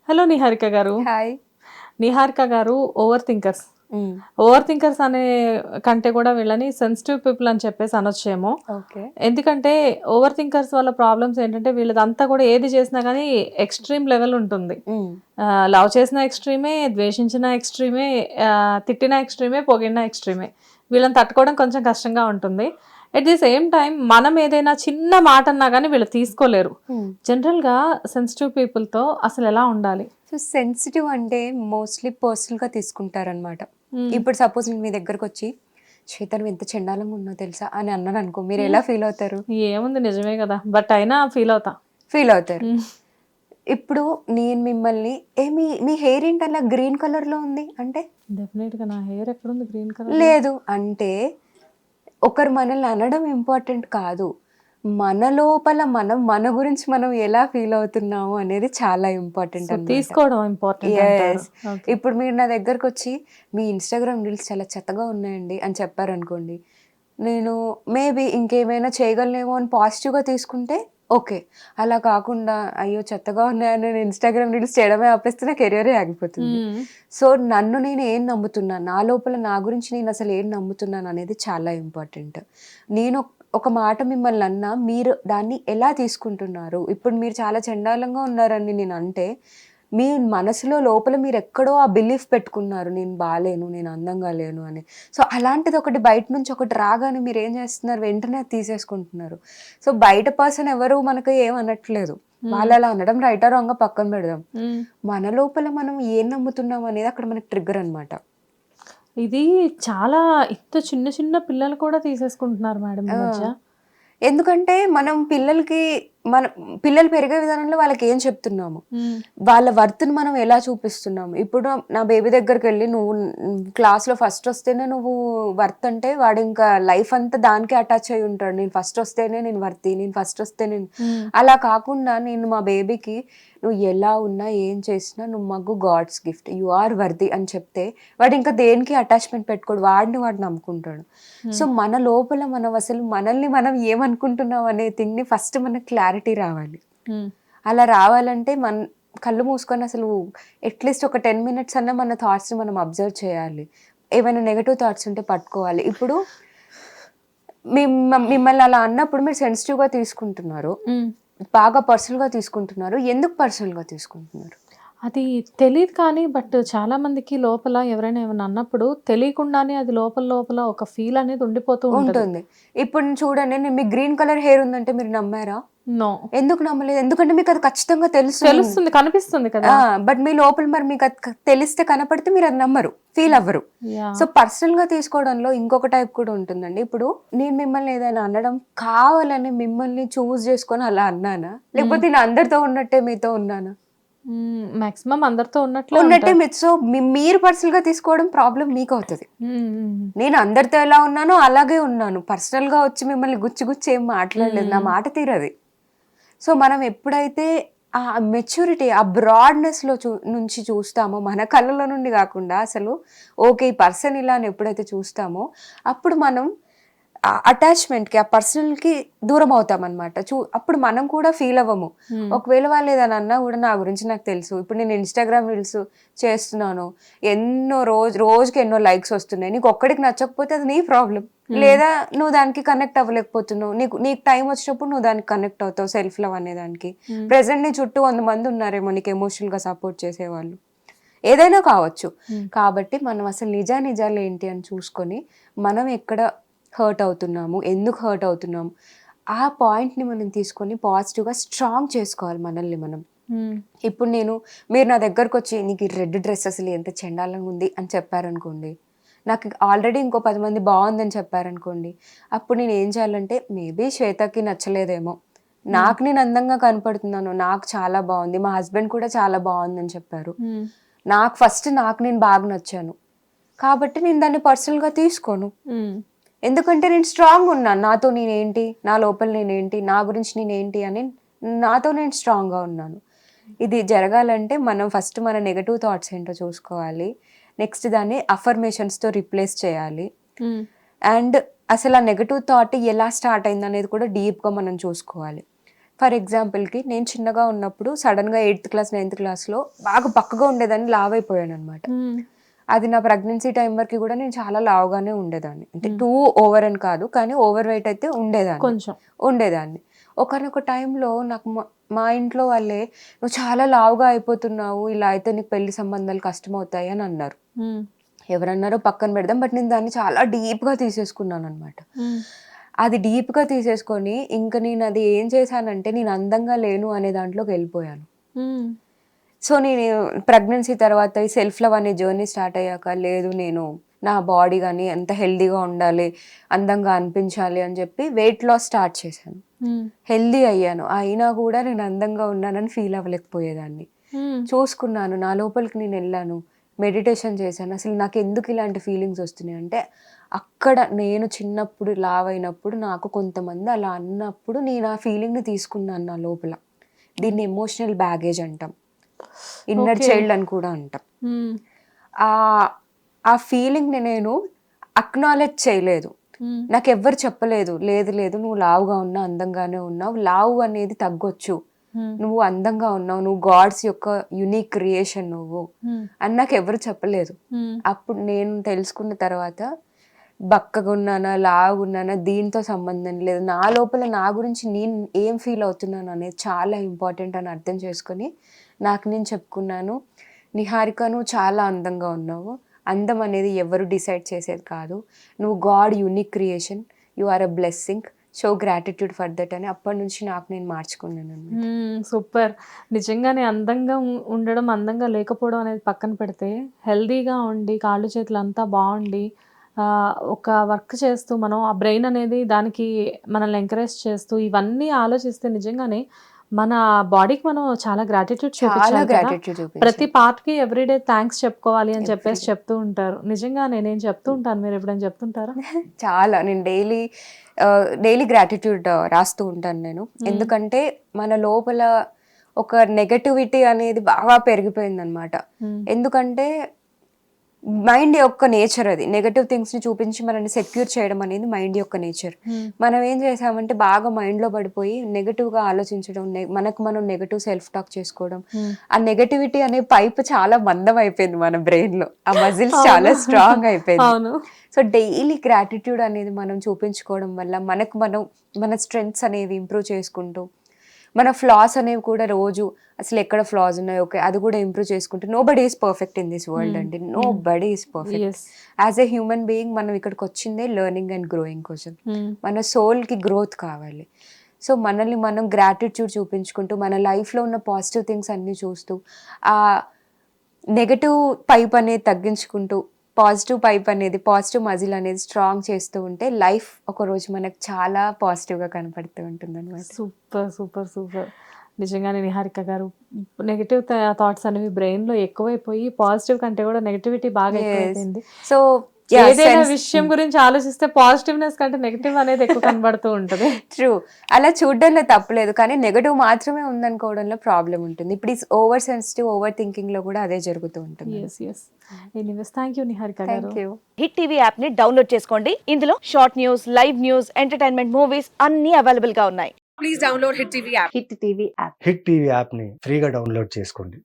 Hello Niharika గారు. Hi. Niharika గారు over thinkers అనే కంటే కూడా వీళ్ళని సెన్సిటివ్ పీపుల్ అని చెప్పేసి అనొచ్చేమో. ఓకే. ఎందుకంటే ఓవర్ థింకర్స్ వల్ల ప్రాబ్లమ్స్ ఏంటంటే వీళ్ళదంతా కూడా ఏది చేసినా కానీ ఎక్స్ట్రీమ్ లెవెల్ ఉంటుంది. లవ్ చేసిన ఎక్స్ట్రీమే, ద్వేషించిన ఎక్స్ట్రీమే, తిట్టిన ఎక్స్ట్రీమే, పొగిడిన ఎక్స్ట్రీమే. వీళ్ళని తట్టుకోవడం కొంచెం కష్టంగా ఉంటుంది. ఎట్ ది సేమ్ టైం మనం ఏదైనా చిన్న మాట అన్నా కానీ వీళ్ళు తీసుకోలేరు. జనరల్గా సెన్సిటివ్ పీపుల్తో అసలు ఎలా ఉండాలి? సో సెన్సిటివ్ అంటే మోస్ట్లీ పర్సనల్గా తీసుకుంటారనమాట. ఇప్పుడు సపోజ్ నేను మీ దగ్గరకు వచ్చి శ్వేత నువ్వు ఎంత చండాలంగా ఉన్నావు తెలుసా అని అన్నాను అనుకో, మీరు ఎలా ఫీల్ అవుతారు? ఏముంది నిజమే కదా, బట్ అయినా ఫీల్ అవుతారు. ఇప్పుడు నేను మిమ్మల్ని మీ హెయిర్ ఏంటి అలా గ్రీన్ కలర్లో ఉంది అంటే డెఫినెట్గా నా హెయిర్ ఎక్కడుంది గ్రీన్ కలర్? లేదు అంటే ఒకరు మనల్ని అనడం ఇంపార్టెంట్ కాదు, మన లోపల మన గురించి మనం ఎలా ఫీల్ అవుతున్నాము అనేది చాలా ఇంపార్టెంట్ అన్నమాట. తీసుకోవడం ఇంపార్టెంట్. ఇప్పుడు మీరు నా దగ్గరకు వచ్చి మీ ఇన్స్టాగ్రామ్ రీల్స్ చాలా చెత్తగా ఉన్నాయండి అని చెప్పారనుకోండి, నేను మేబీ ఇంకేమైనా చేయగలనేమో అని పాజిటివ్గా తీసుకుంటే ఓకే. అలా కాకుండా అయ్యో చెత్తగా ఉన్నాయని నేను ఇన్స్టాగ్రామ్ రీల్స్ చేయడమే ఆపేస్తే నా కెరియరే ఆగిపోతుంది. సో నన్ను నేను ఏం నమ్ముతున్నాను, నా లోపల నా గురించి నేను అసలు ఏం నమ్ముతున్నాను అనేది చాలా ఇంపార్టెంట్. నేను ఒక మాట మిమ్మల్ని అన్నా మీరు దాన్ని ఎలా తీసుకుంటున్నారు? ఇప్పుడు మీరు చాలా చండాలంగా ఉన్నారని నేను అంటే మీ మనసులో లోపల మీరు ఎక్కడో ఆ బిలీఫ్ పెట్టుకున్నారు, నేను బాలేను, నేను అందంగా లేను అని. సో అలాంటిది ఒకటి బయట నుంచి ఒకటి రాగానే మీరు ఏం చేస్తున్నారు, వెంటనే అది తీసేసుకుంటున్నారు. సో బయట పర్సన్ ఎవరు మనకు ఏమనట్లేదు, వాళ్ళు అలా అనడం రైటా రాంగా పక్కన పెడదాం. మన లోపల మనం ఏం నమ్ముతున్నాం అనేది అక్కడ మనకి ట్రిగ్గర్ అనమాట. ఇది చాలా ఇంత చిన్న చిన్న పిల్లలు కూడా తీసేసుకుంటున్నారు మేడం ఈ మధ్య. ఎందుకంటే మనం పిల్లలు పెరిగే విధానంలో వాళ్ళకి ఏం చెప్తున్నాము, వాళ్ళ వర్త్ని మనం ఎలా చూపిస్తున్నాము. ఇప్పుడు నా బేబీ దగ్గరికి వెళ్ళి నువ్వు క్లాస్లో ఫస్ట్ వస్తేనే నువ్వు వర్త్ అంటే వాడు ఇంకా లైఫ్ అంతా దానికే అటాచ్ అయి ఉంటాడు. నేను ఫస్ట్ వస్తేనే నేను వర్తి, నేను ఫస్ట్ వస్తే నేను. అలా కాకుండా నేను మా బేబీకి నువ్వు ఎలా ఉన్నా ఏం చేసినా నువ్వు మాకు God's gift, you are worthy అని చెప్తే వాడు ఇంకా దేనికి అటాచ్మెంట్ పెట్టుకోడు, వాడిని వాడు నమ్ముకుంటాడు. సో మన లోపల మనం అసలు మనల్ని మనం ఏమనుకుంటున్నాం అనే థింగ్ని ఫస్ట్ మనకు క్లారిటీ రావాలి. అలా రావాలంటే కళ్ళు మూసుకొని అసలు అట్లీస్ట్ ఒక 10 minutes అన్నా మన థాట్స్ని మనం అబ్జర్వ్ చేయాలి. ఏమైనా నెగటివ్ థాట్స్ ఉంటే పట్టుకోవాలి. ఇప్పుడు మిమ్మల్ని అలా అన్నప్పుడు మీరు సెన్సిటివ్గా తీసుకుంటున్నారు, బాగా పర్సనల్గా తీసుకుంటున్నారు. ఎందుకు పర్సనల్గా తీసుకుంటున్నారు? అది తెలియదు కానీ బట్ చాలా మందికి లోపల ఎవరైనా ఏమైనా అన్నప్పుడు తెలియకుండానే అది లోపల ఒక ఫీల్ అనేది ఉండిపోతూ ఉంటుంది. ఇప్పుడు చూడండి, నేను మీకు గ్రీన్ కలర్ హెయిర్ ఉందంటే మీరు నమ్మారా? నో. ఎందుకు నమ్మలేదు? ఎందుకంటే మీకు అది ఖచ్చితంగా తెలుస్తుంది, కనిపిస్తుంది కదా. బట్ మీ లోపల మరి మీకు అది తెలిస్తే కనపడితే మీరు అది నమ్మరు, ఫీల్ అవ్వరు. సో పర్సనల్ గా తీసుకోవడంలో ఇంకొక టైప్ కూడా ఉంటుందండి. ఇప్పుడు నేను మిమ్మల్ని ఏదైనా అనడం కావాలని మిమ్మల్ని చూస్ చేసుకొని అలా అన్నానా, లేకపోతే నేను అందరితో ఉన్నట్టే మీతో ఉన్నానా? మాక్సిమం అందరితో ఉన్నట్టే సో మీరు పర్సనల్ గా తీసుకోవడం ప్రాబ్లం మీకు అవుతుంది. నేను అందరితో ఎలా ఉన్నానో అలాగే ఉన్నాను, పర్సనల్ గా వచ్చి మిమ్మల్ని గుచ్చి ఏం మాట్లాడలేదు, నా మాట తీరది. సో మనం ఎప్పుడైతే ఆ మెచ్యూరిటీ, ఆ బ్రాడ్నెస్ లో నుంచి చూస్తామో, మన కళ్ళలో నుండి కాకుండా అసలు ఓకే ఈ పర్సన్ ఇలా అని ఎప్పుడైతే చూస్తామో అప్పుడు మనం అటాచ్మెంట్కి, ఆ పర్సనల్కి దూరం అవుతాం అనమాట. అప్పుడు మనం కూడా ఫీల్ అవ్వము. ఒకవేళ వాళ్ళు ఏదైనా అన్నా కూడా నా గురించి నాకు తెలుసు. ఇప్పుడు నేను ఇన్స్టాగ్రామ్ రీల్స్ చేస్తున్నాను, రోజుకి ఎన్నో లైక్స్ వస్తున్నాయి, నీకు ఒక్కడికి నచ్చకపోతే అది నీ ప్రాబ్లం. లేదా నువ్వు దానికి కనెక్ట్ అవ్వలేకపోతున్నావు, నీకు టైం వచ్చినప్పుడు నువ్వు దానికి కనెక్ట్ అవుతావు. సెల్ఫ్ లవ్ అనే దానికి ప్రెసెంట్ నీ చుట్టూ 100 మంది ఉన్నారేమో నీకు ఎమోషనల్గా సపోర్ట్ చేసేవాళ్ళు, ఏదైనా కావచ్చు. కాబట్టి మనం అసలు నిజాలు ఏంటి అని చూసుకొని మనం ఎక్కడ హర్ట్ అవుతున్నాము, ఎందుకు హర్ట్ అవుతున్నాము, ఆ పాయింట్ని మనం తీసుకొని పాజిటివ్గా స్ట్రాంగ్ చేసుకోవాలి మనల్ని మనం. ఇప్పుడు మీరు నా దగ్గరకు వచ్చి నీకు ఈ రెడ్ డ్రెస్ అసలు ఎంత చండాలంగా ఉంది అని చెప్పారనుకోండి, నాకు ఆల్రెడీ ఇంకో 10 మంది బాగుందని చెప్పారనుకోండి, అప్పుడు నేను ఏం చేయాలంటే మేబీ శ్వేతకి నచ్చలేదేమో, నాకు నేను అందంగా కనపడుతున్నాను, నాకు చాలా బాగుంది, మా హస్బెండ్ కూడా చాలా బాగుందని చెప్పారు, నాకు నేను బాగా నచ్చాను కాబట్టి నేను దాన్ని పర్సనల్గా తీసుకోను. ఎందుకంటే నేను స్ట్రాంగ్ ఉన్నాను, నాతో నేనేంటి, నా లోపల నేనేంటి, నా గురించి నేనేంటి అని నాతో నేను స్ట్రాంగ్గా ఉన్నాను. ఇది జరగాలంటే మనం ఫస్ట్ మన నెగటివ్ థాట్స్ ఏంటో చూసుకోవాలి, నెక్స్ట్ దాన్ని అఫర్మేషన్స్తో రిప్లేస్ చేయాలి. అండ్ అసలు ఆ నెగటివ్ థాట్ ఎలా స్టార్ట్ అయింది అనేది కూడా డీప్గా మనం చూసుకోవాలి. ఫర్ ఎగ్జాంపుల్కి నేను చిన్నగా ఉన్నప్పుడు సడన్గా 8th క్లాస్ 9th క్లాస్లో బాగా బక్కగా ఉండేదాన్ని, లావ్ అయిపోయాను అనమాట. అది నా ప్రెగ్నెన్సీ టైం వరకు కూడా నేను చాలా లావుగానే ఉండేదాన్ని, అంటే టూ ఓవర్ అని కాదు కానీ ఓవర్ వెయిట్ అయితే ఉండేదాన్ని. ఒకనొక టైంలో నాకు మా ఇంట్లో వాళ్ళే నువ్వు చాలా లావుగా అయిపోతున్నావు, ఇలా అయితే నీకు పెళ్లి సంబంధాలు కష్టమవుతాయి అని అన్నారు. ఎవరన్నారో పక్కన పెడదాం, బట్ నేను దాన్ని చాలా డీప్గా తీసేసుకున్నాను అనమాట. అది డీప్గా తీసేసుకొని ఇంకా నేను అది ఏం చేశానంటే నేను అందంగా లేను అనే దాంట్లోకి వెళ్ళిపోయాను. సో నేను ప్రెగ్నెన్సీ తర్వాత ఈ సెల్ఫ్ లవ్ అనే జర్నీ స్టార్ట్ అయ్యాక, లేదు నేను నా బాడీ కానీ ఎంత హెల్దీగా ఉండాలి, అందంగా అనిపించాలి అని చెప్పి వెయిట్ లాస్ స్టార్ట్ చేశాను. హెల్దీ అయ్యాను, అయినా కూడా నేను అందంగా ఉన్నానని ఫీల్ అవ్వలేకపోయేదాన్ని. చూసుకున్నాను, నా లోపలికి నేను వెళ్ళాను, మెడిటేషన్ చేశాను. అసలు నాకు ఎందుకు ఇలాంటి ఫీలింగ్స్ వస్తున్నాయి అంటే, అక్కడ నేను చిన్నప్పుడు లావ్ అయినప్పుడు నాకు కొంతమంది అలా అన్నప్పుడు నేను ఆ ఫీలింగ్ని తీసుకున్నాను నా లోపల. దీన్ని ఎమోషనల్ బ్యాగేజ్ అంటాం, ఇన్నర్ చైల్డ్ అని కూడా అంటాం. ఆ ఫీలింగ్ని నేను అక్నాలెడ్జ్ చేయలేదు, నాకు ఎవ్వరు చెప్పలేదు, లేదు లేదు నువ్వు లావుగా ఉన్నా అందంగానే ఉన్నావు, లావు అనేది తగ్గొచ్చు, నువ్వు అందంగా ఉన్నావు, నువ్వు గాడ్స్ యొక్క యునిక్ క్రియేషన్ నువ్వు అని నాకు ఎవరు చెప్పలేదు. అప్పుడు నేను తెలుసుకున్న తర్వాత బక్కగా ఉన్నానా లావుగా ఉన్నానా దీంతో సంబంధం లేదు, నా లోపల నా గురించి నేను ఏం ఫీల్ అవుతున్నాను అనేది చాలా ఇంపార్టెంట్ అని అర్థం చేసుకొని నాకు నేను చెప్పుకున్నాను, నిహారిక నువ్వు చాలా అందంగా ఉన్నావు, అందం అనేది ఎవరు డిసైడ్ చేసేది కాదు, నువ్వు God unique creation, you are a blessing, show gratitude for that అని అప్పటి నుంచి నాకు నేను మార్చుకున్నాను. సూపర్. నిజంగానే అందంగా ఉండడం అందంగా లేకపోవడం అనేది పక్కన పెడితే, హెల్దీగా ఉండి కాళ్ళు చేతులు అంతా బాగుండి ఒక వర్క్ చేస్తూ మనం ఆ బ్రెయిన్ అనేది దానికి మనల్ని ఎంకరేజ్ చేస్తూ ఇవన్నీ ఆలోచిస్తే నిజంగానే మన బాడీకి మనం చాలా గ్రాటిట్యూడ్ చూపించాలి. ప్రతి పార్ట్ కి ఎవ్రీడే థ్యాంక్స్ చెప్పుకోవాలి అని చెప్పేసి చెప్తూ ఉంటారు. నిజంగానే నేను చెప్తూ ఉంటాను, మీరు ఎప్పుడైనా చెప్తుంటారా? చాలా, నేను డైలీ గ్రాటిట్యూడ్ రాస్తూ ఉంటాను నేను. ఎందుకంటే మన లోపల ఒక నెగటివిటీ అనేది బాగా పెరిగిపోయింది అనమాట. ఎందుకంటే మైండ్ యొక్క నేచర్ అది, నెగటివ్ థింగ్స్ ని చూపించి మనల్ని సెక్యూర్ చేయడం అనేది మైండ్ యొక్క నేచర్. మనం ఏం చేసామంటే బాగా మైండ్ లో పడిపోయి నెగటివ్ గా ఆలోచించడం, మనకు మనం నెగటివ్ సెల్ఫ్ టాక్ చేసుకోవడం, ఆ నెగటివిటీ అనే పైప్ చాలా మందం అయిపోయింది మన బ్రెయిన్ లో, ఆ మజిల్స్ చాలా స్ట్రాంగ్ అయిపోయింది. సో డైలీ గ్రాటిట్యూడ్ అనేది మనం చూపించుకోవడం వల్ల మన స్ట్రెంగ్స్ అనేవి ఇంప్రూవ్ చేసుకుంటూ, మన ఫ్లాస్ అనేవి కూడా రోజు అసలు ఎక్కడ ఫ్లాస్ ఉన్నాయో ఓకే అది కూడా ఇంప్రూవ్ చేసుకుంటూ, nobody is perfect in this world అండి, nobody is perfect. As a human being మనం ఇక్కడికి వచ్చిందే లెర్నింగ్ అండ్ గ్రోయింగ్ కోసం, మన సోల్కి గ్రోత్ కావాలి. సో మనల్ని మనం గ్రాటిట్యూడ్ చూపించుకుంటూ మన లైఫ్లో ఉన్న పాజిటివ్ థింగ్స్ అన్నీ చూస్తూ ఆ నెగటివ్ పైప్ అనేది తగ్గించుకుంటూ పాజిటివ్ మజిల్ అనేది స్ట్రాంగ్ చేస్తూ ఉంటే లైఫ్ ఒక రోజు మనకు చాలా పాజిటివ్గా కనపడుతూ ఉంటుంది అనమాట. Super super super. నిజంగానే నిహారిక గారు, నెగటివ్ థాట్స్ అనేవి బ్రెయిన్లో ఎక్కువైపోయి పాజిటివ్ కంటే కూడా నెగటివిటీ బాగా ఎక్కువైపోయింది. సో ఏదైనా విషయం గురించి ఆలోచిస్తే పాజిటివ్నెస్ కంటే నెగటివ్ అనేది ఎక్కువ కనబడుతూ ఉంటుంది. ట్రూ, అలా చూడడంలో తప్పలేదు, కానీ నెగటివ్ మాత్రమే ఉందనుకోవడంలో ప్రాబ్లం ఉంటుంది. ఇప్పుడు ఈ ఓవర్ సెన్సిటివ్ ఓవర్ థింకింగ్ లో కూడా అదే జరుగుతూ ఉంటుంది. ఎనీవేస్ థ్యాంక్ యూ నిహారిక గారు. హిట్ టీవీ యాప్ ని డౌన్లోడ్ చేసుకోండి. ఇందులో short news, live news, entertainment movies అన్ని అవైలబుల్ గా ఉన్నాయి. Please download hit TV app. Hit TV app ని ఫ్రీగా డౌన్లోడ్ చేసుకోండి.